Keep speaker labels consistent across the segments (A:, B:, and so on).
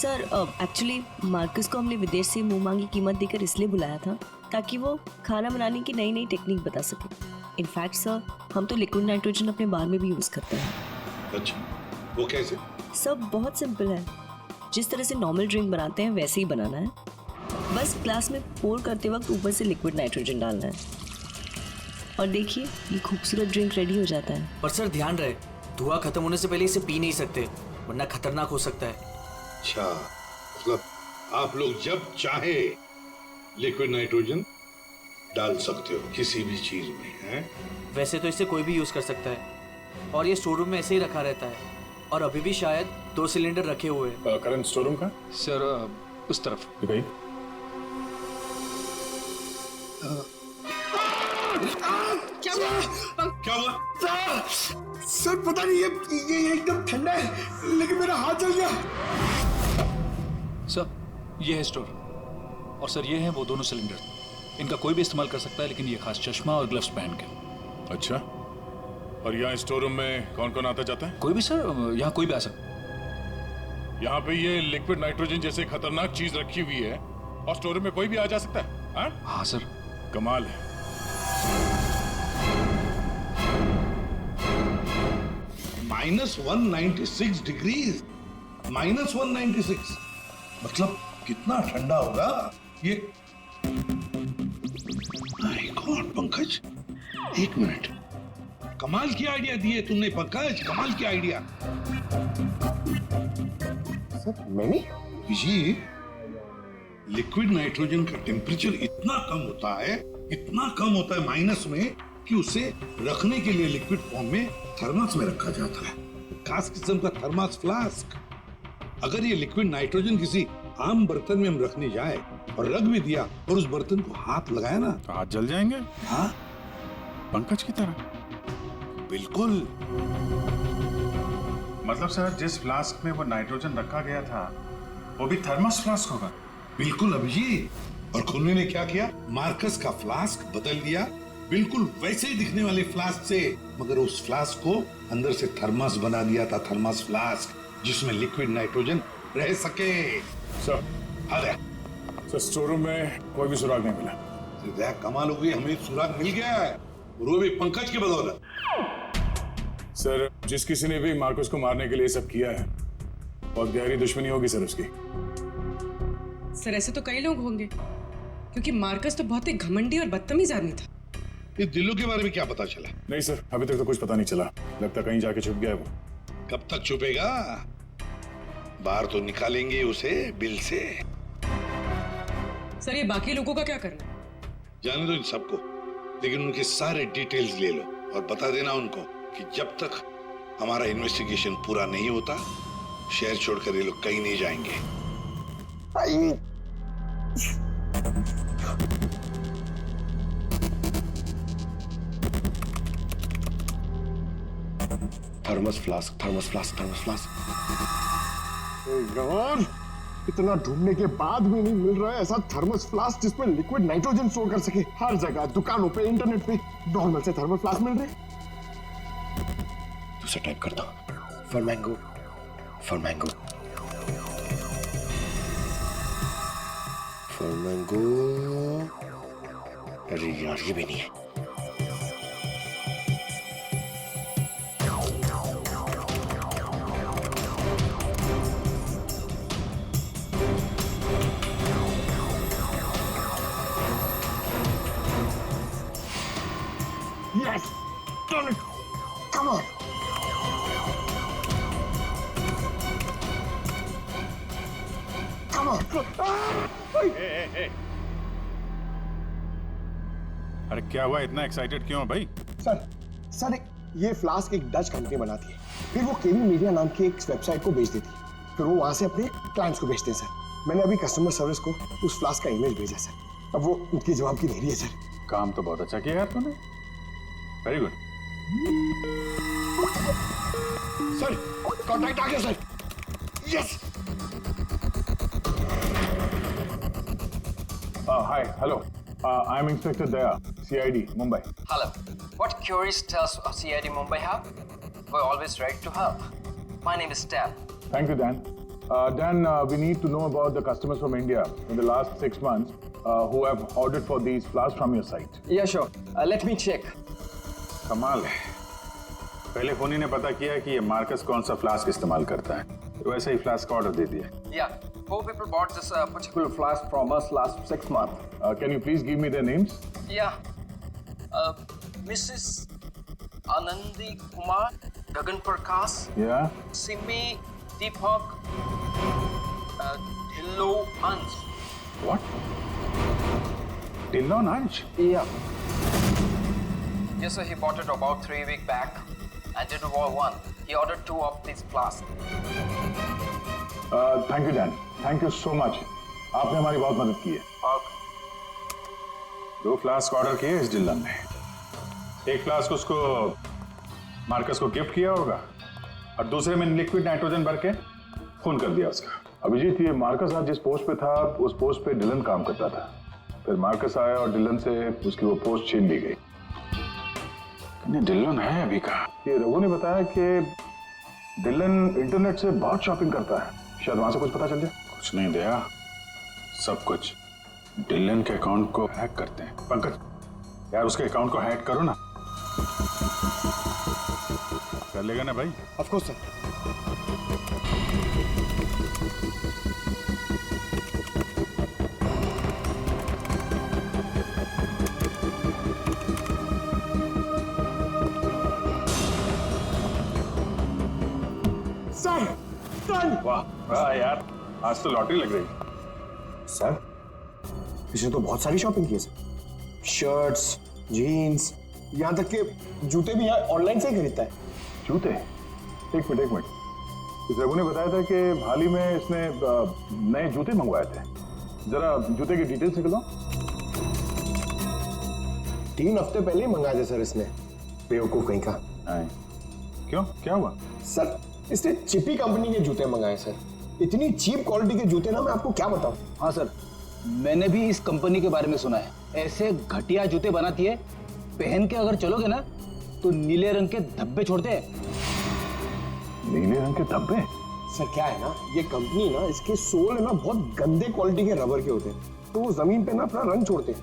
A: Sir actually Marcus को हमने विदेश से मुंह मांगी कीमत देकर इसलिए बुलाया था ताकि वो खाना बनाने की नई नई टेक्निक बता सके। इनफैक्ट सर हम तो लिक्विड नाइट्रोजन अपने बार में भी यूज करते हैं।
B: अच्छा, वो कैसे?
A: सब बहुत सिंपल है, जिस तरह से नॉर्मल ड्रिंक बनाते हैं वैसे ही बनाना है। बस ग्लास में पोर करते वक्त ऊपर से लिक्विड नाइट्रोजन डालना है और देखिए ये खूबसूरत ड्रिंक रेडी हो जाता है।
C: पर सर ध्यान रहे, धुआं खत्म होने से पहले इसे पी नहीं सकते वरना खतरनाक हो सकता है।
B: अच्छा, मतलब आप लोग जब चाहे लिक्विड नाइट्रोजन डाल सकते हो किसी भी चीज में, हैं?
C: वैसे तो इसे कोई भी यूज कर सकता है और ये स्टोर रूम में ऐसे ही रखा रहता है और अभी भी शायद 2 सिलेंडर रखे हुए हैं।
D: करंट स्टोर रूम का
E: सर उस तरफ।
D: भाई
B: क्या हुआ?
F: सर पता नहीं ये एकदम ठंडा है लेकिन मेरा हाथ जल गया।
E: सर ये है स्टोर और सर ये हैं वो दोनों सिलेंडर। इनका कोई भी इस्तेमाल कर सकता है लेकिन ये खास चश्मा और ग्लव्स पहन के।
D: अच्छा, और यहाँ स्टोर रूम में कौन कौन आता जाता है?
E: कोई भी सर, यहाँ कोई भी आ सकता है।
D: यहाँ पे ये लिक्विड नाइट्रोजन जैसे खतरनाक चीज रखी हुई है और स्टोर रूम में कोई भी आ जा सकता है?
E: हाँ सर।
D: कमाल है।
B: -196 डिग्रीज, -196 मतलब कितना ठंडा होगा ये? माय गॉड पंकज, एक मिनट, कमाल की आइडिया दी है तुमने पंकज, कमाल की आइडिया।
F: सर मैंने
B: जी, लिक्विड नाइट्रोजन का टेम्परेचर इतना कम होता है माइनस में कि उसे रखने के लिए लिक्विड फॉर्म में थर्मस में रखा जाता है, खास किस्म का थर्मस फ्लास्क। अगर ये लिक्विड नाइट्रोजन किसी आम बर्तन में हम रखने जाए और रख भी दिया और उस बर्तन को हाथ लगाया ना,
D: तो हाथ जल जाएंगे।
B: हाँ
D: पंकज की तरह।
B: बिल्कुल।
D: मतलब सर जिस फ्लास्क में वो नाइट्रोजन रखा गया था वो भी थर्मस फ्लास्क होगा?
B: बिल्कुल अभिजीत। और खुन्ने ने क्या किया, मार्कस का फ्लास्क बदल दिया बिल्कुल वैसे ही दिखने वाले फ्लास्क से, मगर उस फ्लास्क को अंदर से थर्मस बना दिया था, थर्मस फ्लास्क जिसमें लिक्विड नाइट्रोजन रह सके।
D: सर
B: अरे
D: सर स्टोर रूम में कोई भी सुराग नहीं मिला।
B: कमाल हो गई, हमें सुराग मिल गया है, और वो भी पंकज की बदौलत।
D: सर जिस किसी ने भी मार्कस को मारने के लिए सब किया है बहुत गहरी दुश्मनी होगी सर उसकी।
G: सर ऐसे तो कई लोग होंगे क्योंकि मार्कस तो बहुत ही घमंडी और बदतमीज आदमी था।
B: इस दिल्लू के बारे में क्या पता चला?
D: नहीं सर, अभी तक तो कुछ पता नहीं चला, लगता कहीं जाके छुप गया है वो।
B: कब तक छुपेगा? बाहर तो निकालेंगे उसे बिल से।
G: सर ये बाकी लोगों का क्या करना?
B: जाने दो इन सबको, लेकिन उनके सारे डिटेल्स ले लो और बता देना उनको कि जब तक हमारा इन्वेस्टिगेशन पूरा नहीं होता शहर छोड़कर ये लोग कहीं नहीं जाएंगे।
F: Thermos flask, thermos flask, thermos flask. यार इतना ढूंढने के बाद भी नहीं मिल रहा है ऐसा थर्मस फ्लास्क जिसमें लिक्विड नाइट्रोजन स्टोर कर सके। हर जगह, दुकानों पे, इंटरनेट पे नॉर्मल से थर्मस फ्लास्क मिल रहे। दूसरा टाइप करता हूं, for mango, for mango, for mango. अरे यार ये भी नहीं है। Yes! Done it! Come on! Come on!
D: अरे क्या हुआ, इतना एक्साइटेड क्यों है भाई?
F: सर ये फ्लास्क एक डच कंपनी बनाती है, फिर वो केवी मीडिया नाम की एक वेबसाइट को बेच देती है, फिर वो वहां से अपने क्लाइंट्स को बेचते हैं सर। मैंने अभी कस्टमर सर्विस को उस फ्लास्क का इमेज भेजा सर, अब वो उनकी जवाब की दे रही है सर।
D: काम तो बहुत अच्छा किया यार तूने, वेरी गुड।
F: सर कॉन्टैक्ट आ गया sir. Yes.
D: Hi, hello, I am inspector Daya, CID Mumbai.
H: Hello. What queries does CID Mumbai have? We're always ready to help. My name is Dal.
D: Thank you, Dan. Dan, we need to know about the customers from India in the last 6 months who have ordered for these flasks from your site.
H: Yeah, sure. Let me check.
D: कमाल है। पहले फोनी ने पता किया कि ये Marcus कौन सा फ्लास्क इस्तेमाल करता है, तो वैसे ही फ्लास्क का ऑर्डर दे दिया।
H: Yeah, 4 people bought this particular flask from us last 6 months.
D: Can you please give me their names?
H: Yeah. Mrs. Anandi Kumar, Gagan Prakash,
D: Yeah.
H: Simi Deepak, Dhillo Ansh.
D: What? Dillon Ansh?
H: Yeah. Yes, sir. He bought it about 3 weeks back and did one. He ordered 2 of these flasks.
D: Thank you, Dan. Thank you so much. आपने हमारी बहुत मदद की है। 2 flask order किए इस Dylan ने। एक फ्लास्क उसको मार्कस को गिफ्ट किया होगा और दूसरे में लिक्विड नाइट्रोजन भर के खून कर दिया उसका। अभिजीत, ये मार्कस आज जिस पोस्ट पे था उस पोस्ट पे डिलन काम करता था। फिर मार्कस आया और डिलन से उसकी वो पोस्ट छीन ली गई। डिलन है अभी का। ये रघु ने बताया कि डिलन इंटरनेट से बहुत शॉपिंग करता है, शायद वहां से कुछ पता चल जाए। कुछ नहीं दया, सब कुछ डिलन के अकाउंट को हैक करते हैं। पंकज यार, उसके अकाउंट को हैक करो ना। कर लेगा ना भाई?
F: Of course sir. सर
D: वाह वाह यार, आज तो लॉटरी लग रही।
F: सर, इसने तो बहुत सारी शॉपिंग की है सर। शर्ट्स, जीन्स, यहाँ तक के जूते भी यहाँ ऑनलाइन से ही खरीदता है।
D: जूते? एक मिनट। इस रघु ने बताया था कि हाल ही में इसने नए जूते मंगवाए थे। जरा जूते की डिटेल्स निकलो।
F: 3 हफ्ते पहले ही मंगाए थे सर इसने, बेवकूफ कहीं का।
D: क्यों, क्या हुआ?
F: सर, इसने चिपी कंपनी के जूते मंगाए सर। इतनी चीप क्वालिटी के जूते ना, मैं आपको क्या बताऊं।
I: हाँ सर, मैंने भी इस कंपनी के बारे में सुना है। ऐसे घटिया जूते बनाती है, पहन के अगर चलोगे ना तो नीले रंग के धब्बे छोड़ते हैं।
D: नीले रंग के धब्बे?
F: सर क्या है ना, ये कंपनी ना, इसके सोल है ना बहुत गंदे क्वालिटी के रबर के होते हैं, तो वो जमीन पे ना अपना रंग छोड़ते हैं।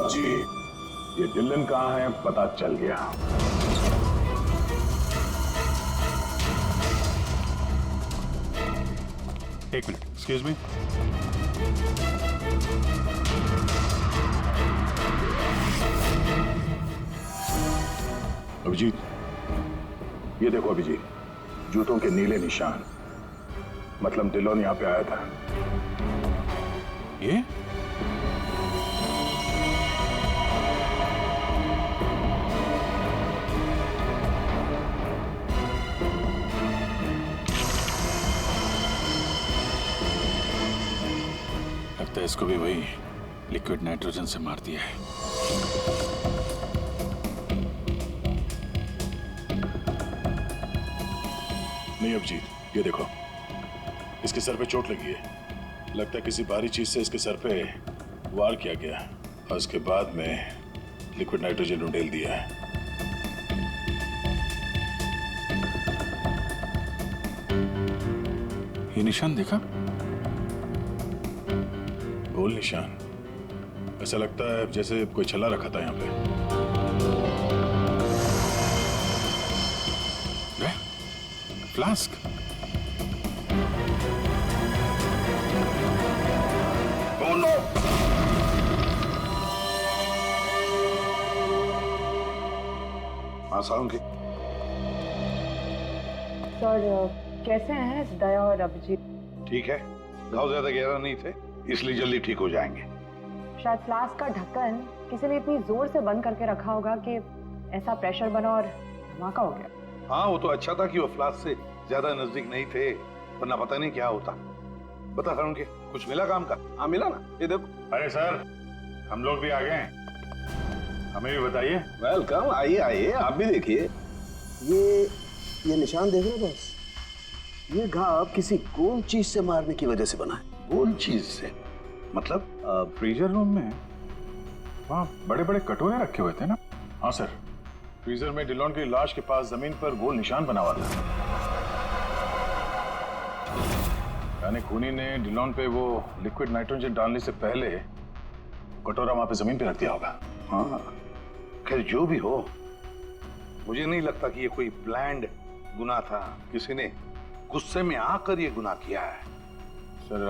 D: जी, ये डिलन कहाँ है पता चल गया। एक मिनट, एक्सक्यूज मी। अभिजीत, ये देखो अभिजीत, जूतों के नीले निशान, मतलब डिलोन यहाँ पे आया था। ये लगता है इसको भी वही लिक्विड नाइट्रोजन से मार दिया है। नहीं अभिजीत, ये देखो, इसके सर पे चोट लगी है। लगता है किसी भारी चीज से इसके सर पे वार किया गया और उसके बाद में लिक्विड नाइट्रोजन उंडेल दिया है। ये निशान देखा? गोल निशान। ऐसा लगता है जैसे कोई छल्ला रखा था यहाँ पे। Flask. Oh no!
B: Salunkhe.
J: Sir कैसे हैं दया और अभिजीत?
B: ठीक है, घाव ज्यादा गहरा नहीं थे, इसलिए जल्दी ठीक हो जाएंगे।
J: शायद फ्लास्क का ढक्कन किसी ने इतनी जोर से बंद करके रखा होगा कि ऐसा प्रेशर बना और धमाका हो गया।
B: हाँ, वो तो अच्छा था कि वो फ्लास्क से ज्यादा नजदीक नहीं थे, वरना पता नहीं क्या होता। बता सालुंकी, कुछ मिला काम का? हाँ मिला ना, ये देखो।
D: अरे सर, हम लोग भी आ गए हैं, हमें भी बताइए।
F: वेलकम, आइए आइए, आप भी देखिए। ये निशान देख रहे हो बस? ये घाव किसी गोल चीज से मारने की वजह से बना है।
B: गोल चीज से मतलब?
D: फ्रीजर रूम में वहाँ बड़े बड़े कटोरे रखे हुए थे ना? हाँ सर, फ्रीजर में डिलोन की लाश के पास जमीन पर गोल निशान बना हुआ था। यानी खूनी ने डिलॉन पे वो लिक्विड नाइट्रोजन डालने से पहले कटोरा वहां पे जमीन पे रख दिया होगा।
B: हाँ, खैर जो भी हो, मुझे नहीं लगता कि ये कोई प्लान्ड गुनाह था। किसी ने गुस्से में आकर ये गुनाह किया है।
D: सर,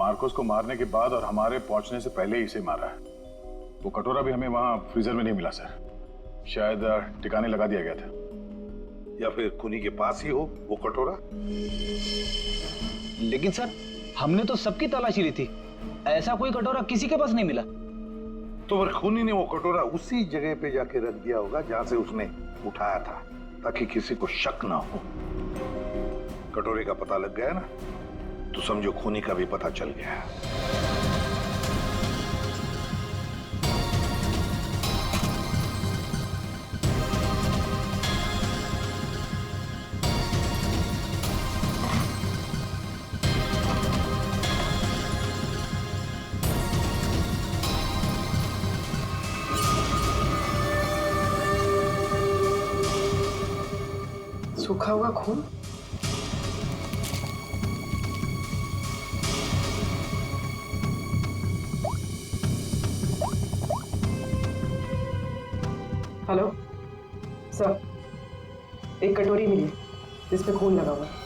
D: मार्कोस को मारने के बाद और हमारे पहुंचने से पहले ही इसे मारा है। वो कटोरा भी हमें वहां फ्रीजर में नहीं मिला सर, शायद ठिकाने लगा दिया गया था।
B: या फिर खूनी के पास ही हो वो कटोरा।
I: लेकिन सर, हमने तो सबकी तलाशी ली थी, ऐसा कोई कटोरा किसी के पास नहीं मिला।
B: तो फिर खूनी ने वो कटोरा उसी जगह पे जाके रख दिया होगा जहां से उसने उठाया था, ताकि किसी को शक ना हो। कटोरे का पता लग गया ना, तो समझो खूनी का भी पता चल गया।
G: सूखा हुआ खून। हेलो सर, एक कटोरी मिली जिस पे खून लगा हुआ है।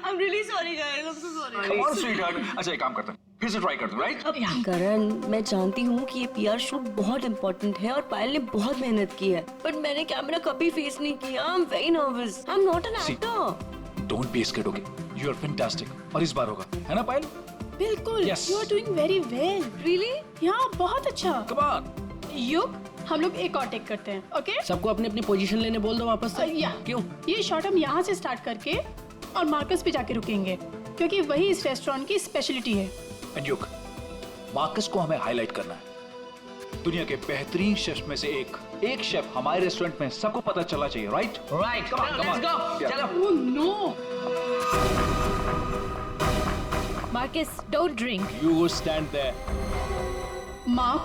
A: I'm really sorry guys, I'm so sorry.
E: Come on, sweetheart. अच्छा, एक काम करते हैं, फिर से ट्राई करते हैं, राइट?
A: करण, मैं जानती हूँ कि ये PR शूट बहुत इम्पोर्टेंट है और पायल ने बहुत मेहनत की है, बट मैंने कैमरा कभी फेस नहीं किया। I'm very nervous. I'm not an actor.
E: Don't be scared, okay? You are fantastic. और इस बार होगा, है ना पायल?
K: बिल्कुल।
E: Yes.
K: You are doing very well.
A: Really?
K: यहाँ बहुत अच्छा।
E: Come on.
K: युग, हम लोग एक और टेक करते हैं, ओके?
L: सबको अपनी अपनी पोजीशन लेने बोल दो वापस से।
K: या
L: क्यों?
K: ये शॉट हम यहाँ से स्टार्ट करके और मार्कस पे जाके रुकेंगे, क्योंकि वही इस रेस्टोरेंट की स्पेशलिटी है।
E: And युग, मार्कस को हमें हाईलाइट करना है। दुनिया के बेहतरीन शेफ में से एक शेफ हमारे रेस्टोरेंट में सबको पता चला चाहिए, right?
L: Right, come on, let's go. चलो।
K: Oh no.
M: Marcus, don't drink.
E: You stand there.
K: Mark,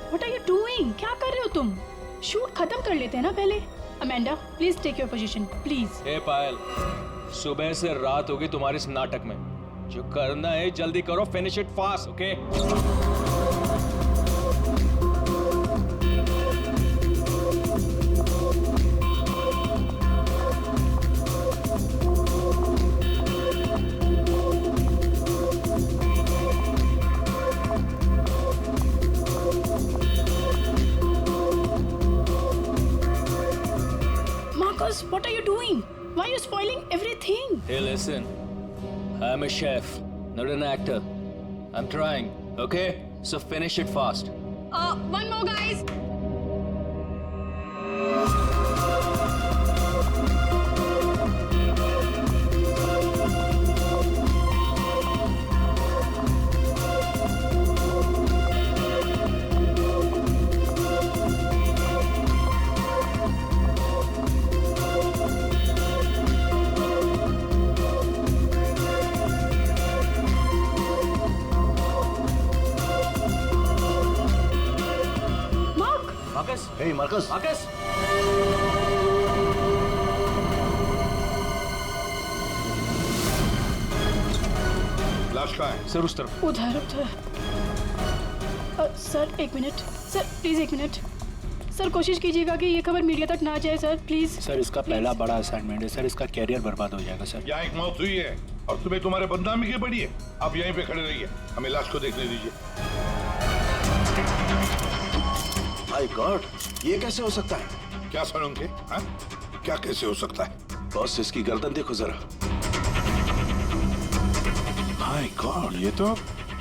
K: what are you doing? क्या कर रहे हो तुम? शूट खत्म कर लेते हैं ना पहले। Amanda, please take your position, please.
N: Hey Payal, सुबह से रात हो गई तुम्हारे इस नाटक में। जो करना है जल्दी करो, finish it fast, okay?
K: Marcus, what are you doing? Why are you spoiling everything?
N: Hey, listen. I'm a chef, not an actor. I'm trying, okay? So finish it fast.
K: One more, guys.
B: Hey, Marcus.
C: Marcus,
B: लाश कहाँ है?
E: Sir उस तरफ।
K: उधर उधर। Sir एक minute, sir please एक minute. Sir कोशिश कीजिएगा कि ये खबर मीडिया तक ना जाए सर, प्लीज।
E: सर इसका पहला बड़ा असाइनमेंट है सर, इसका कैरियर बर्बाद हो जाएगा सर।
B: यहाँ एक मौत हुई है और तुम्हें तुम्हारे बदनामी की पड़ी है। आप यहीं पे खड़े रहिए, हमें लाश को देखने दीजिए।
O: माय गॉड, ये कैसे हो सकता है?
B: क्या सनम के? हाँ? क्या कैसे हो सकता है?
O: बॉस, इसकी गर्दन देखो जरा।
D: माय गॉड, ये तो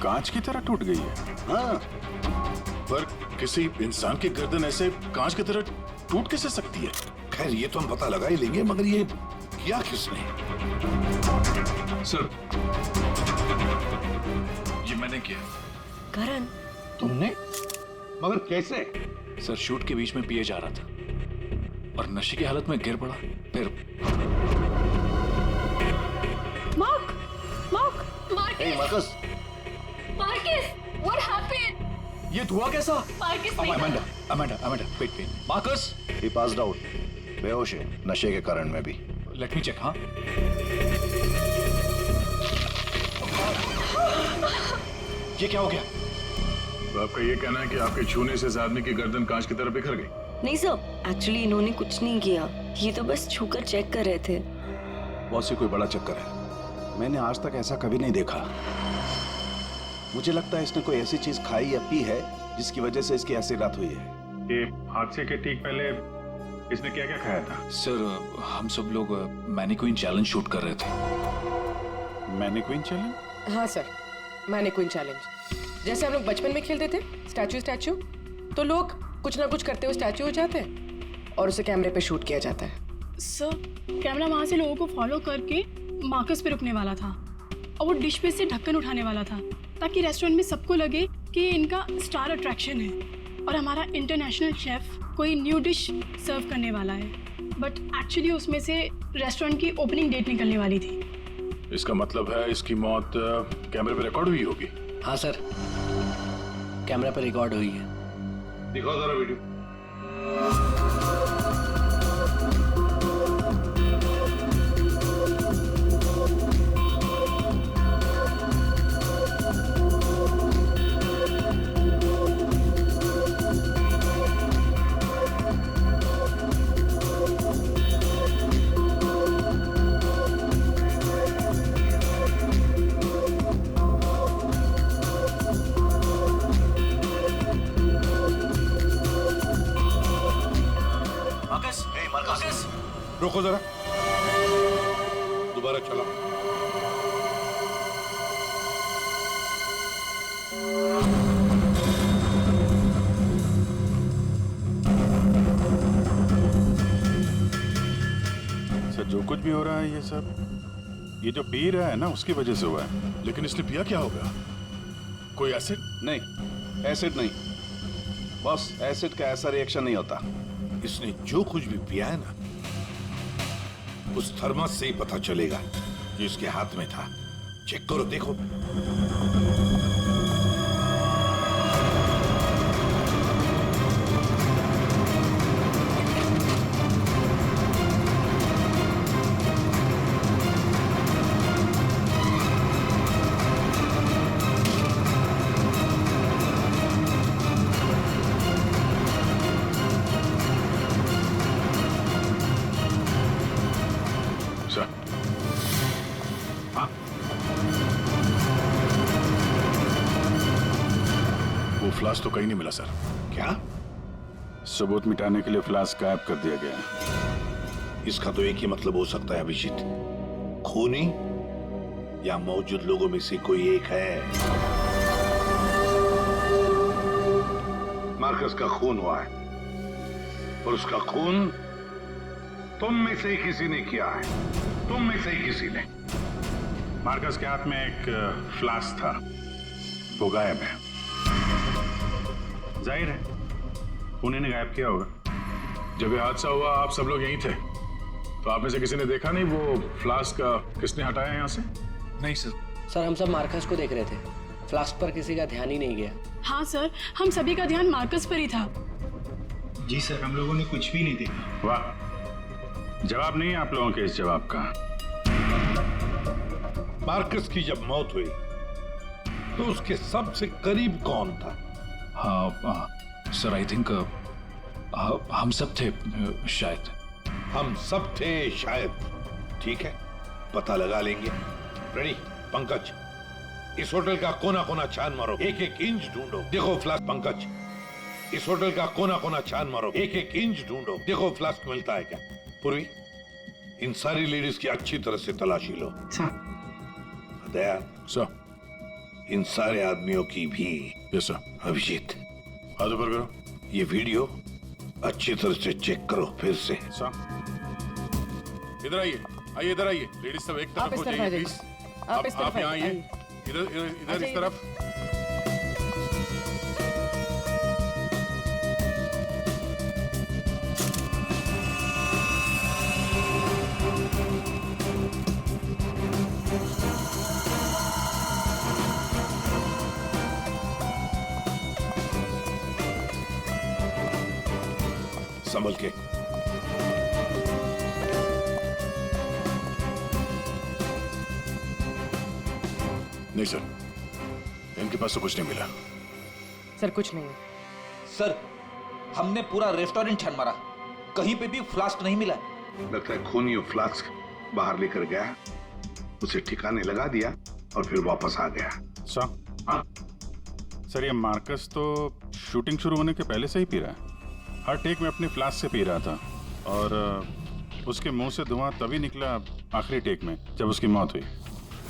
D: कांच की तरह टूट गई है।
O: हाँ,
D: पर किसी इंसान की गर्दन ऐसे कांच की तरह टूट कैसे सकती है?
B: खैर ये तो हम पता लगा ही लेंगे, मगर ये किया किसने?
E: सर, ये मैंने किया।
A: करण,
B: तुमने? मगर कैसे?
E: सर शूट के बीच में पिए जा रहा था और नशे की हालत में गिर पड़ा। फिर
K: Mark, Mark,
O: Hey, Marcus.
K: Marcus, what happened?
E: ये धुआं कैसा?
K: Marcus,
E: Amanda, wait. Marcus,
O: He passed out. बेहोश है, नशे के कारण में भी।
E: Let me check. हाँ, ये क्या हो गया?
D: तो आपका ये कहना है कि आपके छूने से इस आदमी की गर्दन कांच की तरह बिखर गई?
A: नहीं सर, एक्चुअली इन्होंने कुछ नहीं किया, ये तो बस छूकर चेक कर रहे थे।
O: बहुत सी कोई बड़ा चक्कर है, मैंने आज तक ऐसा कभी नहीं देखा। मुझे लगता है इसने कोई ऐसी चीज खाई या पी है जिसकी वजह से इसकी ऐसी रात हुई है।
D: ये हादसे के ठीक पहले इसने क्या क्या खाया था?
E: सर हम सब लोग मैनीक्वीन चैलेंज शूट कर रहे थे।
D: Mannequin challenge?
G: हाँ सर, मैनीक्वीन चैलेंज। जैसे हम लोग बचपन में खेलते थे स्टैचू, तो लोग कुछ ना कुछ करते हुए स्टैचू हो जाते हैं और उसे कैमरे पे शूट किया जाता है।
K: सर कैमरा वहाँ से लोगों को फॉलो करके मार्कस पे रुकने वाला था और वो डिश पे से ढक्कन उठाने वाला था ताकि रेस्टोरेंट में सबको लगे कि इनका स्टार अट्रैक्शन है और हमारा इंटरनेशनल शेफ कोई न्यू डिश सर्व करने वाला है। बट एक्चुअली उसमें से रेस्टोरेंट की ओपनिंग डेट निकलने वाली थी।
D: इसका मतलब है इसकी मौत कैमरे पे रिकॉर्ड हुई होगी।
L: हाँ सर, कैमरा पर रिकॉर्ड हुई है।
B: दिखाओ जरा वीडियो। रुको जरा, दोबारा चला।
D: सर जो कुछ भी हो रहा है ये सब ये जो पी रहा है ना उसकी वजह से हुआ है।
B: लेकिन इसने पिया क्या होगा? कोई एसिड?
O: नहीं, एसिड नहीं बॉस, एसिड का ऐसा रिएक्शन नहीं होता।
B: इसने जो कुछ भी पिया है ना, उस थर्मस से ही पता चलेगा कि उसके हाथ में था। चेक करो, देखो।
D: फ्लास्क तो कहीं नहीं मिला सर।
B: क्या?
D: सबूत मिटाने के लिए फ्लास्क गायब कर दिया गया है।
B: इसका तो एक ही मतलब हो सकता है अभिजीत, खूनी या मौजूद लोगों में से कोई एक है। मार्कस का खून हुआ है और उसका खून तुम में से ही किसी ने किया है, तुम में से ही किसी ने।
D: मार्कस के हाथ में एक फ्लास्क था, वो गायब है। जाहिर है उन्हीं ने गायब किया होगा। जब ये हादसा हुआ आप सब लोग यहीं थे, तो आप में से किसी ने देखा नहीं वो फ्लास्क किसने हटाया यहाँ से?
E: नहीं सर।
L: सर हम सब मार्कस को देख रहे थे, फ्लास्क पर किसी का ध्यान ही नहीं गया।
K: हाँ सर, हम सभी का ध्यान मार्कस पर ही था।
P: जी सर, हम लोगों ने कुछ भी नहीं देखा।
D: वाह, जवाब नहीं है आप लोगों के इस जवाब का।
B: मार्कस की जब मौत हुई तो उसके सबसे करीब कौन था?
E: हाँ सर, आई थिंक हम सब थे शायद।
B: हम सब थे शायद, ठीक है, पता लगा लेंगे। रेडी पंकज, इस होटल का कोना कोना छान मारो, एक एक इंच ढूंढो, देखो फ्लास्क। पंकज, इस होटल का कोना कोना छान मारो, एक एक इंच ढूंढो, देखो फ्लास्क मिलता है क्या। पूर्वी, इन सारी लेडीज की अच्छी तरह से तलाशी लो। दया
D: सर,
B: इन सारे आदमियों की भी।
D: Yes sir.
B: अभिजीत,
D: हाथ ऊपर करो।
B: ये वीडियो अच्छी तरह से चेक करो फिर से।
D: इधर आइए, आइए इधर आइए। लेडीज सब एक तरफ हो जाइए प्लीज।
G: आप इस तरफ
D: यहाँ आइए, इधर इस तरफ।
B: संभल के।
O: नहीं सर, इनके पास तो कुछ नहीं मिला।
G: सर कुछ नहीं।
E: सर हमने पूरा रेस्टोरेंट छान मारा, कहीं पे भी फ्लास्क नहीं मिला।
B: लगता है खूनी वो फ्लास्क बाहर लेकर गया, उसे ठिकाने लगा दिया और फिर वापस आ गया।
D: सर ये मार्कस तो शूटिंग शुरू होने के पहले से ही पी रहा है। हर टेक में अपने फ्लास्क से पी रहा था और उसके मुंह से धुआं तभी निकला आखिरी टेक में जब उसकी मौत हुई।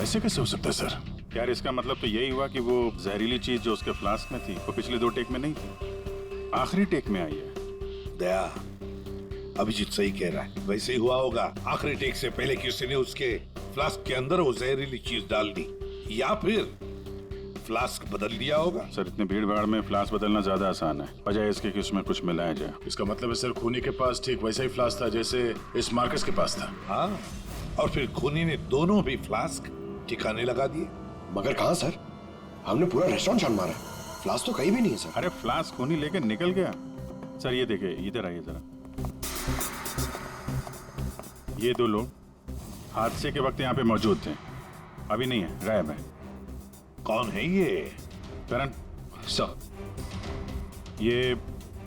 O: ऐसे कैसे हो सकता है सर?
D: यार इसका मतलब तो यही हुआ कि वो जहरीली चीज जो उसके फ्लास्क में थी वो पिछले 2 टेक में नहीं थी, आखिरी टेक में आई है।
B: दया, अभिजीत सही कह रहा है, वैसे ही हुआ होगा। आखिरी टेक से पहले किसी ने उसके फ्लास्क के अंदर वो जहरीली चीज डाल दी या फिर फ्लास्क बदल दिया होगा।
D: सर इतने भीड़ भाड़ में फ्लास्क बदलना ज्यादा आसान है, बजाय इसके कि उसमें कुछ मिलाया जाए।
O: इसका मतलब है सर खूनी के पास ठीक वैसा ही फ्लास्क था जैसे इस मार्कस के पास था।
B: हाँ, और फिर खूनी ने दोनों भी फ्लास्क ठिकाने लगा दिए।
F: मगर कहाँ सर? हमने पूरा रेस्टोरेंट छान मारा, फ्लास्क तो कहीं भी नहीं है सर।
D: अरे फ्लास्क खूनी लेके निकल गया। सर ये देखिए, इधर आइए जरा। ये 2 लोग हादसे के वक्त यहाँ पे मौजूद थे, अभी नहीं है, गायब है।
B: कौन है ये?
D: करण
E: सर।
D: ये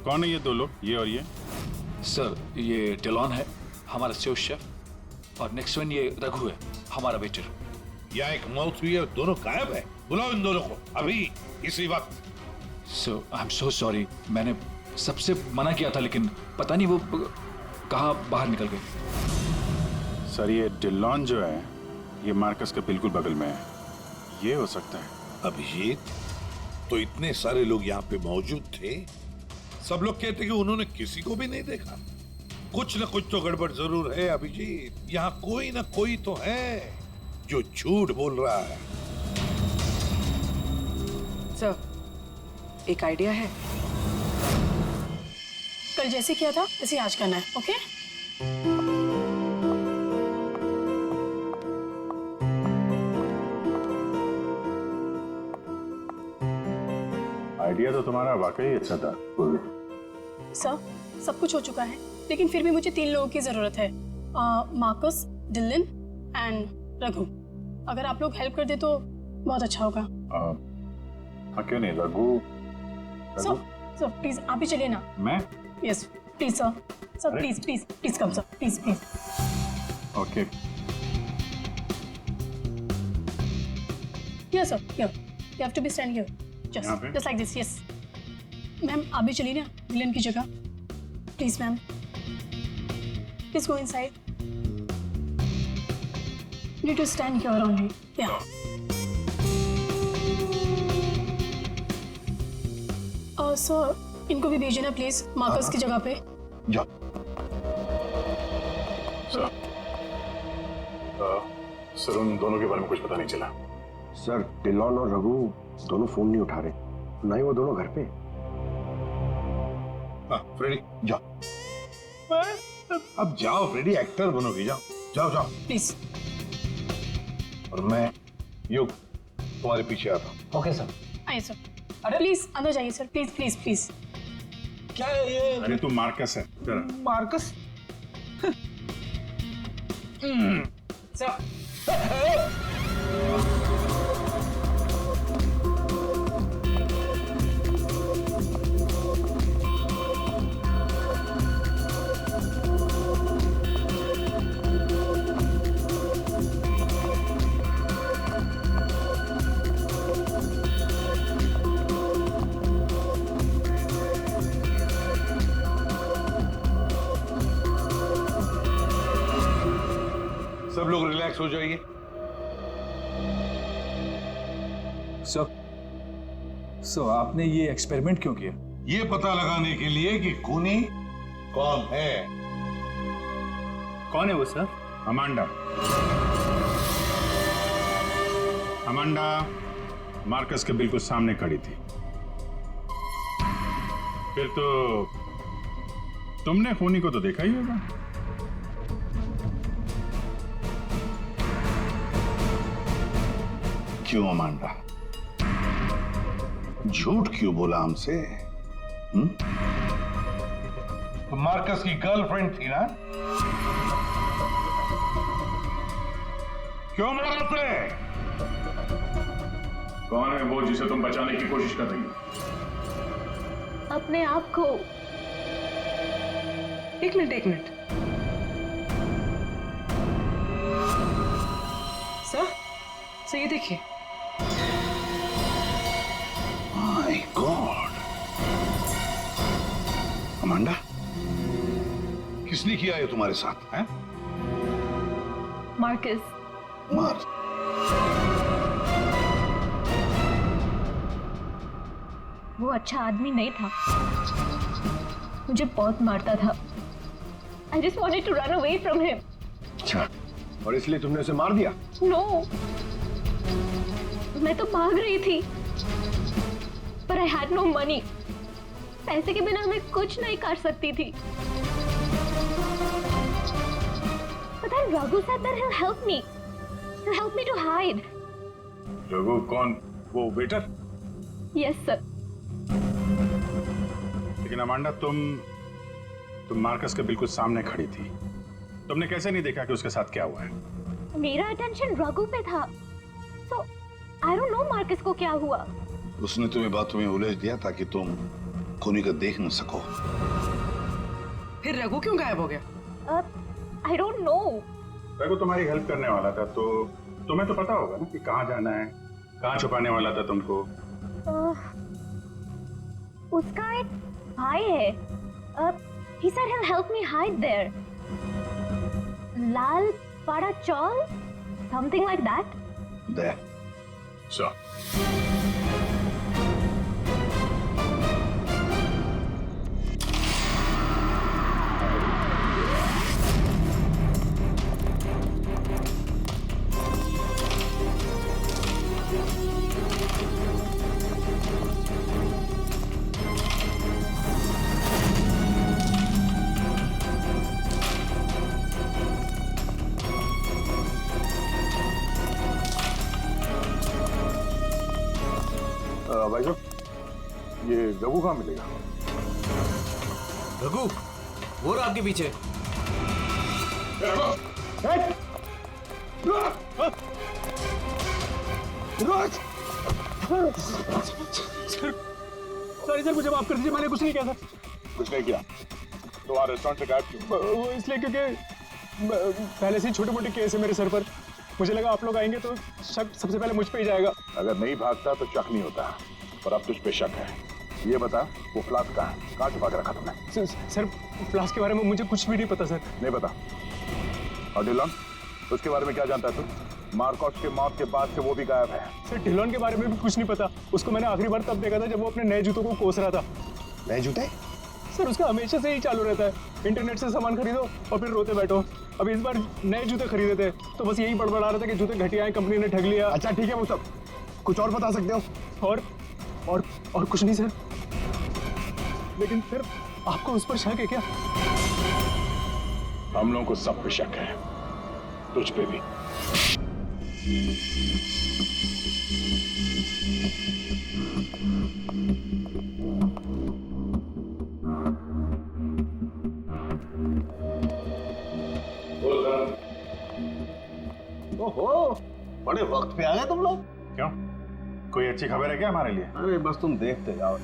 D: कौन है ये 2 लोग, ये और ये?
E: सर ये डेलॉन है, हमारा सेफ शेफ, और नेक्स्ट वन ये रघु है, हमारा वेटर।
B: यहाँ एक मौत हुई है, दोनों गायब है। बुलाओ इन दोनों को अभी, इसी वक्त।
E: सो आई एम सो सॉरी, मैंने सबसे मना किया था लेकिन पता नहीं वो कहाँ बाहर निकल गए।
D: सर ये डिलॉन जो है ये मार्कस के बिल्कुल बगल में है, ये हो सकता है।
B: अभिजीत, तो इतने सारे लोग यहाँ पे मौजूद थे, सब लोग कहते कि उन्होंने किसी को भी नहीं देखा। कुछ न कुछ तो गड़बड़ जरूर है अभिजीत। यहाँ कोई न कोई तो है जो झूठ बोल रहा है।
G: सर एक आइडिया है।
K: कल जैसे किया था वैसे आज करना है, ओके?
D: आइडिया तो तुम्हारा वाकई अच्छा था।
K: सर सब कुछ हो चुका है, लेकिन फिर भी मुझे 3 लोगों की जरूरत है, मार्कस, डिलन एंड रघु। अगर आप लोग हेल्प कर दे तो बहुत अच्छा होगा।
D: हाँ क्यों नहीं, रघु।
K: सर प्लीज आप ही चलिए ना।
D: मैं?
K: Yes please sir, sir please please please come sir, please please.
D: Okay.
K: Yes sir, here you have to be stand here, just like this. Yes ma'am आप भी चलिए ना डिलन की जगह, please ma'am, please go inside. You need to stand here only. Yeah. Sir इनको भी भेजना please Marcus की जगह पे।
F: जा।
D: सर उन दोनों के बारे में कुछ पता नहीं चला।
F: सर डिलॉन और रघु दोनों फोन नहीं उठा रहे, ना ही वो दोनों घर पे।
B: हाँ फ्रेडी जाओ। अब जाओ फ्रेडी, एक्टर बनोगी, जाओ जाओ जाओ
K: प्लीज।
B: और मैं युग तुम्हारे पीछे आता हूँ।
K: Okay sir. आइए सर। अरे प्लीज अंदर जाइए सर, प्लीज प्लीज प्लीज।
E: क्या है ये?
D: अरे तू मार्कस है।
E: मार्कस?
G: सर
B: सब लोग रिलैक्स हो जाइए।
E: सर आपने ये एक्सपेरिमेंट क्यों किया?
B: ये पता लगाने के लिए कि खूनी कौन है।
D: कौन है वो सर? अमांडा। अमांडा मार्कस के बिल्कुल सामने खड़ी थी। फिर तो तुमने खूनी को तो देखा ही होगा।
B: क्यों अमांडा, झूठ क्यों बोला हमसे? तो मार्कस की गर्लफ्रेंड थी ना? क्यों मारा उसे?
D: कौन है वो जिसे तुम बचाने की कोशिश कर रही हो?
M: अपने आप को।
G: एक मिनट। सर ये देखिए।
B: माय गॉड, अमांडा, किसने किया है तुम्हारे साथ? हैं?
M: मार्कस।
B: मार्कस?
M: वो अच्छा आदमी नहीं था, मुझे बहुत मारता था। I just wanted to run away from him.
F: अच्छा, और इसलिए तुमने उसे मार दिया?
M: No, मैं तो भाग रही थी, पर I had no money. पैसे के बिना मैं कुछ नहीं कर सकती थी। But then Raghu said that he'll help me. He'll help me to hide.
D: Raghu कौन? वो वेटर?
M: Yes, sir.
D: लेकिन अमांडा, तुम मार्कस के बिल्कुल सामने खड़ी थी। तुमने कैसे नहीं देखा कि उसके साथ क्या हुआ है?
M: मेरा अटेंशन रघु पे था, so I don't know Marcus को क्या हुआ।
B: उसने तुम्हें बातों में उलझ दिया ताकि तुम खूनी को देख न सको।
G: फिर रघु क्यों गायब हो गया?
M: I don't know.
D: रघु तुम्हारी हेल्प करने वाला था, तो तुम्हें तो पता होगा ना कि कहाँ जाना है, कहाँ छुपाने वाला था तुमको।
M: उसका एक भाई है। He said he'll help me hide there. Lal Padachol? Something like that?
B: There.
D: So. भाई साहब, ये रघु कहाँ मिलेगा?
C: रघु, वो रहा आपके पीछे।
P: सर मुझे माफ कर दीजिए, मैंने कुछ नहीं किया था।
D: कुछ नहीं किया? तो वहाँ रेस्टोरेंट से गायब क्यों?
P: वो इसलिए क्योंकि पहले से ही छोटे मोटे केस है मेरे सर पर। मुझे लगा आप लोग आएंगे तो शक सबसे पहले मुझ पे ही जाएगा।
D: अगर नहीं भागता तो शक नहीं होता, पर अब तुझ पे शक है। ये बता, वो फ्लास्क कहाँ छुपा के रखा तुमने?
P: सर फ्लास्क के बारे में मुझे कुछ भी नहीं पता सर।
D: नहीं पता? और डिलॉन, उसके बारे में क्या जानता है तू? मार्कस के मौत के बाद से वो भी गायब है।
P: सर डिलॉन के बारे में भी कुछ नहीं पता। उसको मैंने आखिरी बार तब देखा था जब वो अपने नए जूतों को कोस रहा था।
F: नए जूते?
P: सर उसका हमेशा से ही चालू रहता है, इंटरनेट से सामान खरीदो और फिर रोते बैठो। अब इस बार नए जूते खरीदे थे तो बस यही बड़बड़ा रहा था कि जूते घटिया हैं, कंपनी ने ठग लिया।
F: अच्छा ठीक है, वो सब कुछ और बता सकते हो?
P: और कुछ नहीं सर। लेकिन फिर आपको उस पर शक है क्या?
D: हम लोगों को सब पे शक है, तुझ पे भी।
O: ओहो, बड़े वक्त पे आ गए तुम लोग।
D: क्यों, कोई अच्छी खबर है क्या हमारे लिए?
O: अरे बस तुम देखते जाओ।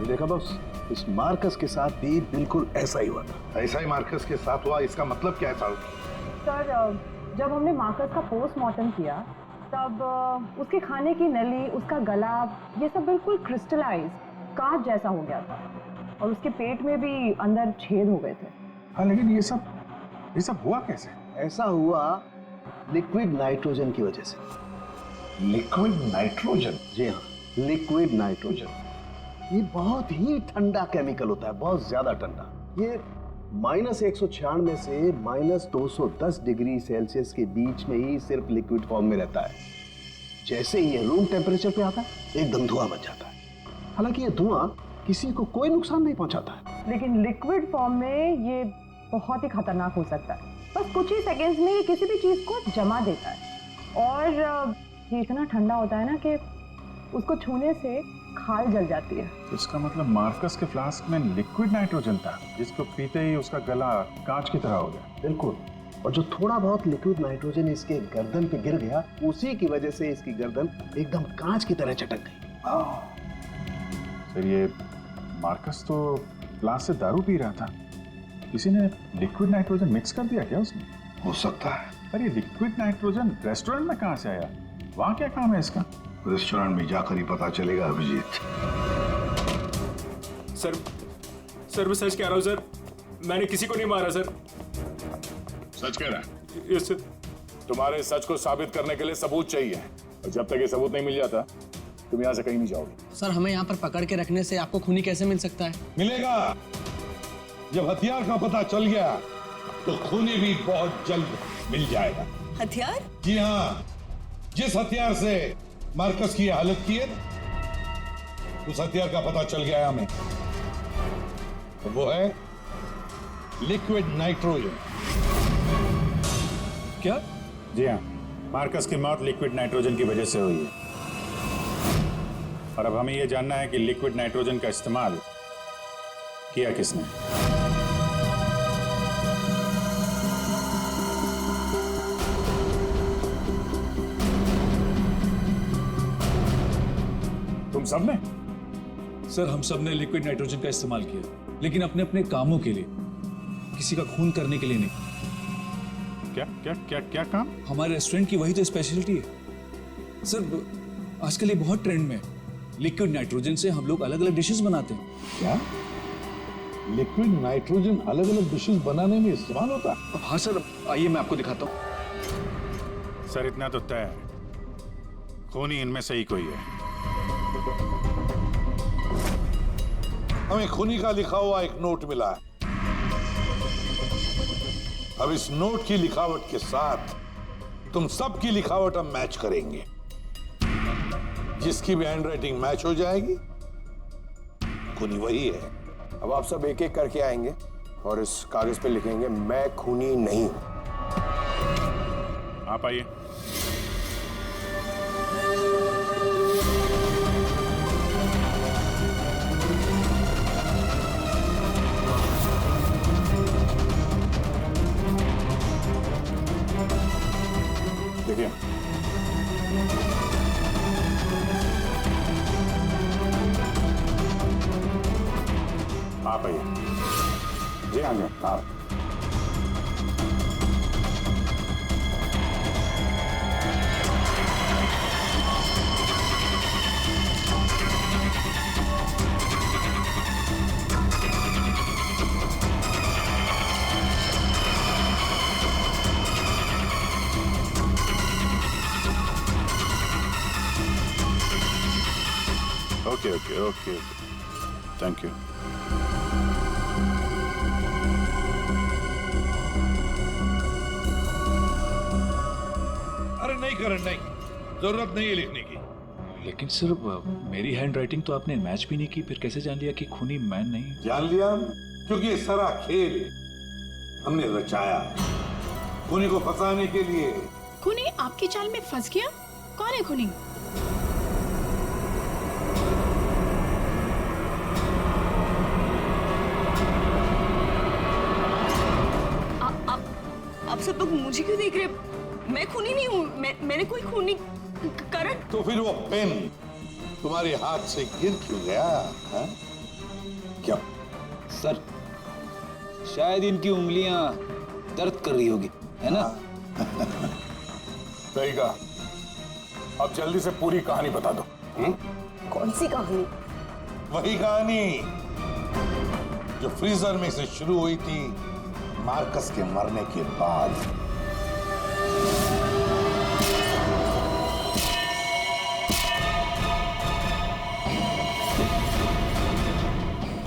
O: देखा बॉस, इस मार्कस के साथ भी बिल्कुल ऐसा ही हुआ था।
B: ऐसा ही मार्कस के साथ हुआ, इसका मतलब क्या है साहब?
J: सर जब हमने मार्कस का पोस्टमार्टम किया तब उसके खाने की नली, उसका गला, ये सब बिल्कुल क्रिस्टलाइज कांच जैसा हो गया था और उसके पेट में भी अंदर छेद हो गए थे।
D: हाँ, लेकिन ये सब हुआ कैसे?
O: ऐसा हुआ लिक्विड नाइट्रोजन की वजह से।
B: Liquid nitrogen?
O: जी हाँ, लिक्विड नाइट्रोजन। ये बहुत ही ठंडा केमिकल होता है, बहुत ज्यादा ठंडा। ये -196 से -210 डिग्री सेल्सियस के बीच में ही सिर्फ लिक्विड फॉर्म में रहता है। जैसे ही ये रूम टेम्परेचर पे आता है एकदम धुआं बन जाता है। हालांकि ये धुआं किसी को कोई नुकसान नहीं पहुंचाता है,
J: लेकिन लिक्विड फॉर्म में ये बहुत ही खतरनाक हो सकता है। बस कुछ ही सेकेंड्स में ये किसी भी चीज को जमा देता है और ये इतना ठंडा होता है ना कि उसको छूने से खाल जल जाती है।
D: इसका मतलब मार्कस के फ्लास्क में लिक्विड नाइट्रोजन था, जिसको पीते ही उसका गला कांच की तरह हो गया।
O: बिल्कुल। और जो थोड़ा बहुत लिक्विड नाइट्रोजन इसके गर्दन पे गिर गया, उसी की वजह से इसकी गर्दन एकदम कांच की तरह चटक गई।
D: फिर ये मार्कस तो फ्लास्क से दारू पी रहा था, किसी ने लिक्विड नाइट्रोजन मिक्स कर दिया क्या उसमें?
B: हो सकता है।
D: पर ये लिक्विड नाइट्रोजन रेस्टोरेंट में कहाँ से आया? वहाँ क्या काम है इसका?
B: रेस्टोरेंट में जाकर ही पता चलेगा अभिजीत।
P: सर मैं सच कह रहा हूँ सर, मैंने किसी को नहीं मारा सर।
D: सच कह रहा है?
P: Yes sir.
D: तुम्हारे सच को साबित करने के लिए सबूत चाहिए, और जब तक ये सबूत नहीं मिल जाता तुम यहाँ से कहीं नहीं जाओगे।
L: सर हमें यहाँ पर पकड़ के रखने से आपको खूनी कैसे मिल सकता है?
B: मिलेगा। जब हथियार का पता चल गया तो खूनी भी बहुत जल्द मिल जाएगा।
A: हथियार?
B: जी हाँ, जिस हथियार से मार्कस की हालत की है उस हथियार का पता चल गया है हमें, तो वो है लिक्विड नाइट्रोजन।
D: क्या? जी हाँ, मार्कस की मौत लिक्विड नाइट्रोजन की वजह से हुई है। और अब हमें यह जानना है कि लिक्विड नाइट्रोजन का इस्तेमाल किया किसने। तुम सबने?
E: सर हम सब ने लिक्विड नाइट्रोजन का इस्तेमाल किया, लेकिन अपने अपने कामों के लिए, किसी का खून करने के लिए नहीं।
D: क्या क्या क्या क्या काम?
E: हमारे रेस्टोरेंट की वही तो स्पेशलिटी है सर। आजकल ये बहुत ट्रेंड में है। लिक्विड नाइट्रोजन से हम लोग अलग अलग डिशेस बनाते हैं।
B: क्या लिक्विड नाइट्रोजन अलग अलग डिशेस बनाने में इस्तेमाल होता है?
E: हाँ सर, आइए मैं आपको दिखाता हूँ।
D: सर इतना तो तय है, खूनी इनमें से ही कोई है।
B: हमें खूनी का लिखा हुआ एक नोट मिला है। अब इस नोट की लिखावट के साथ तुम सबकी लिखावट हम मैच करेंगे। जिसकी भी हैंडराइटिंग मैच हो जाएगी खूनी वही है।
F: अब आप सब एक एक करके आएंगे और इस कागज पे लिखेंगे मैं खूनी नहीं हूं।
D: आप आइए। देखिए, आप आइए। जी हाँ जी, आप। Okay, thank you.
B: अरे नहीं करण, नहीं, जरूरत नहीं है लिखने की।
E: लेकिन सर मेरी हैंडराइटिंग तो आपने मैच भी नहीं की, फिर कैसे जान लिया कि खूनी मैं नहीं?
B: जान लिया क्योंकि ये सारा खेल हमने रचाया खूनी को फंसाने के लिए।
K: खूनी आपकी चाल में फंस गया? कौन है खूनी?
A: आप सब लोग मुझे क्यों देख रहे? मैं खूनी नहीं हूँ। मैंने कोई खूनी करण।
B: तो फिर वो पेन तुम्हारे हाथ से गिर क्यों गया? है? क्या
I: सर शायद इनकी उंगलियां दर्द कर रही होगी। है ना?
D: सही कहा। अब जल्दी से पूरी कहानी बता दो।
G: कौन सी कहानी?
B: वही कहानी जो फ्रीजर में से शुरू हुई थी मार्कस के मरने के बाद।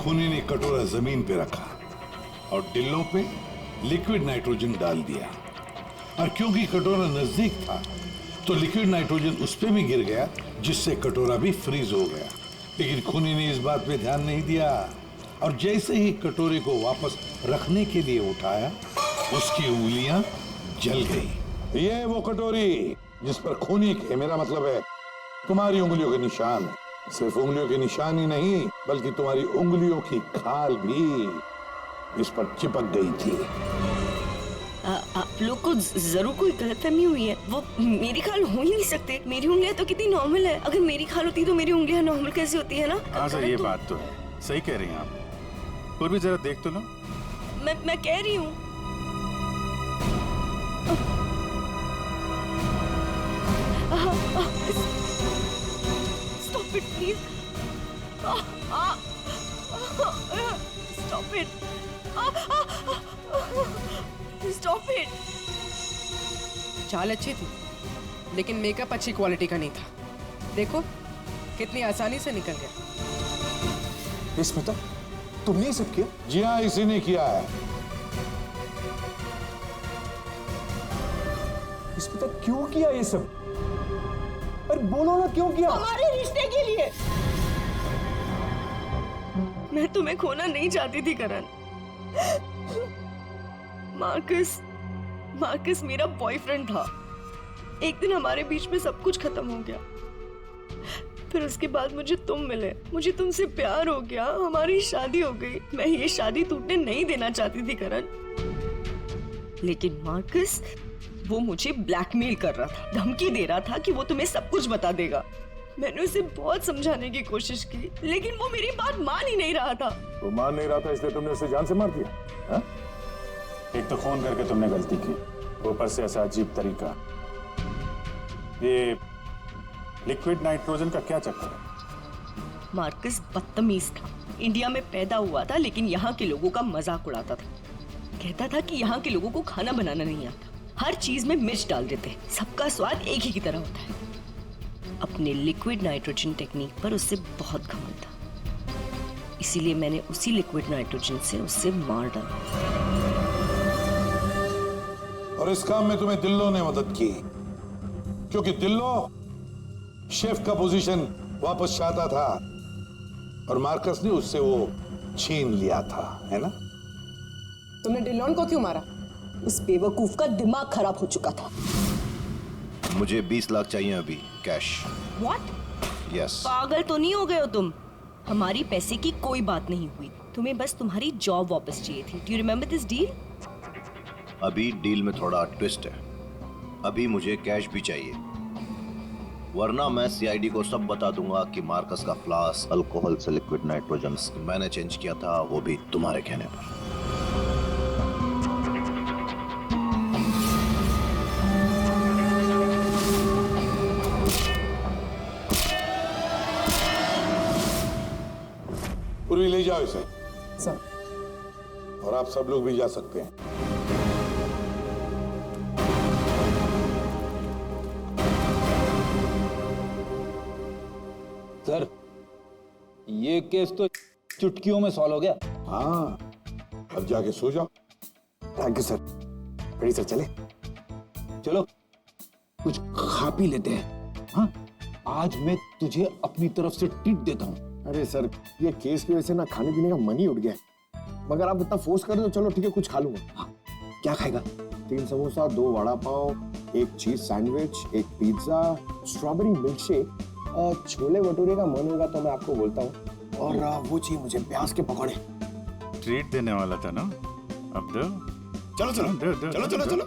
B: खूनी ने कटोरा जमीन पे रखा और डिल्लों पे लिक्विड नाइट्रोजन डाल दिया, और क्योंकि कटोरा नजदीक था तो लिक्विड नाइट्रोजन उस पे भी गिर गया, जिससे कटोरा भी फ्रीज हो गया। लेकिन खूनी ने इस बात पे ध्यान नहीं दिया, और जैसे ही कटोरे को वापस रखने के लिए उठाया, उसकी उंगलियां जल गई। ये वो कटोरी जिस पर खूनी के, मेरा मतलब है तुम्हारी उंगलियों के निशान है। सिर्फ उंगलियों के निशान ही नहीं, बल्कि तुम्हारी उंगलियों की खाल भी इस पर चिपक गई थी।
A: आप लोग को जरूर कोई गलतफहमी हुई है। वो मेरी खाल हो ही नहीं सकते। मेरी उंगलियां तो कितनी नॉर्मल है। अगर मेरी खाल होती तो मेरी उंगलियां नॉर्मल कैसे होती है ना?
D: हाँ सर, ये बात तो है, सही कह रही हैं आप। और भी जरा देख तो लो।
A: मैं कह रही हूँ। Stop it, please. Stop it. Stop it.
G: चाल अच्छी थी, लेकिन मेकअप अच्छी क्वालिटी का नहीं था। देखो कितनी आसानी से निकल गया।
D: स्मिता, तुमने ये सब किया?
B: जी हाँ, इसी ने किया है।
D: स्मिता, क्यों किया ये सब? अरे बोलो ना, क्यों किया?
A: हमारे रिश्ते के लिए। मैं तुम्हें खोना नहीं चाहती थी करण। मार्कस मेरा बॉयफ्रेंड था। एक दिन हमारे बीच में सब कुछ खत्म हो गया। फिर उसके बाद मुझे तुम मिले, मुझे तुमसे प्यार हो गया, हमारी शादी हो गई। मैं ये शादी टूटने नहीं देना चाहती थी करण, लेकिन मार्कस वो मुझे ब्लैकमेल कर रहा था, धमकी दे रहा था कि वो तुम्हें सब कुछ बता देगा। मैंने उसे बहुत समझाने की कोशिश की, लेकिन वो मेरी बात मान ही नहीं रहा था।
D: वो मान नहीं रहा था, इसलिए तुमने उसे जान से मार दिया? हा? एक तो फोन करके तुमने गलती की, ऊपर से ऐसा अजीब तरीका। ये लिक्विड नाइट्रोजन का क्या चक्कर है?
A: मार्कस बदतमीज था। इंडिया में पैदा हुआ था, लेकिन यहाँ के लोगों का मजाक उड़ाता था। कहता था कि यहाँ के लोगों को खाना बनाना नहीं आता, हर चीज में मिर्च डाल देते हैं, सबका स्वाद एक ही की तरह होता है। अपने लिक्विड नाइट्रोजन टेक्निक पर उससे बहुत घमंड था, इसीलिए मैंने उसी लिक्विड नाइट्रोजन से उससे मार डाला।
B: और इस काम में तुम्हें दिल्लो ने मदद की, क्योंकि दिल्लो शेफ का पोजीशन वापस चाहता था और मार्कस ने उससे वो छीन लिया था, है ना?
G: तुमने डिलॉन को क्यों मारा?
A: उस बेवकूफ का दिमाग खराब हो चुका था।
Q: मुझे 20 लाख चाहिए अभी, कैश।
A: What?
Q: यस।
A: पागल तो नहीं हो गए हो तुम? हमारी पैसे की कोई बात नहीं हुई, तुम्हें बस तुम्हारी जॉब वापस चाहिए थी। Do you remember this deal?
Q: अभी डील में थोड़ा ट्विस्ट है, अभी मुझे कैश भी चाहिए, वरना मैं सीआईडी को सब बता दूंगा कि मार्कस का फ्लास्क अल्कोहल से लिक्विड नाइट्रोजन मैंने चेंज किया था, वो भी तुम्हारे कहने पर।
B: पूर्वी ले जाओ इसे।
G: सर।
B: और आप सब लोग भी जा सकते हैं।
I: सर, ये केस तो चुटकियों में सॉल्व हो गया।
B: हाँ, अब जाके सो जाओ।
F: Thank you sir. Ready sir, चले?
I: चलो कुछ खा पी लेते हैं। हाँ, आज मैं तुझे अपनी तरफ से ट्रीट देता हूँ।
F: अरे सर, ये केस की वजह से ना खाने पीने का मन ही उठ गया, मगर आप इतना फोर्स कर रहे हो, चलो ठीक है, कुछ खा लूंगा।
I: हाँ, क्या खाएगा?
F: 3 samosa, 2 vada pav, 1 cheese sandwich, 1 pizza, strawberry milk shake, chole bhature का मन होगा तो मैं आपको बोलता हूँ, और वो चाहिए मुझे प्याज के पकौड़े।
D: ट्रीट देने वाला था ना, अब दो।
F: चलो चलो
D: दो, दो,
F: चलो
D: दो,
F: चलो
D: दो।
F: चलो।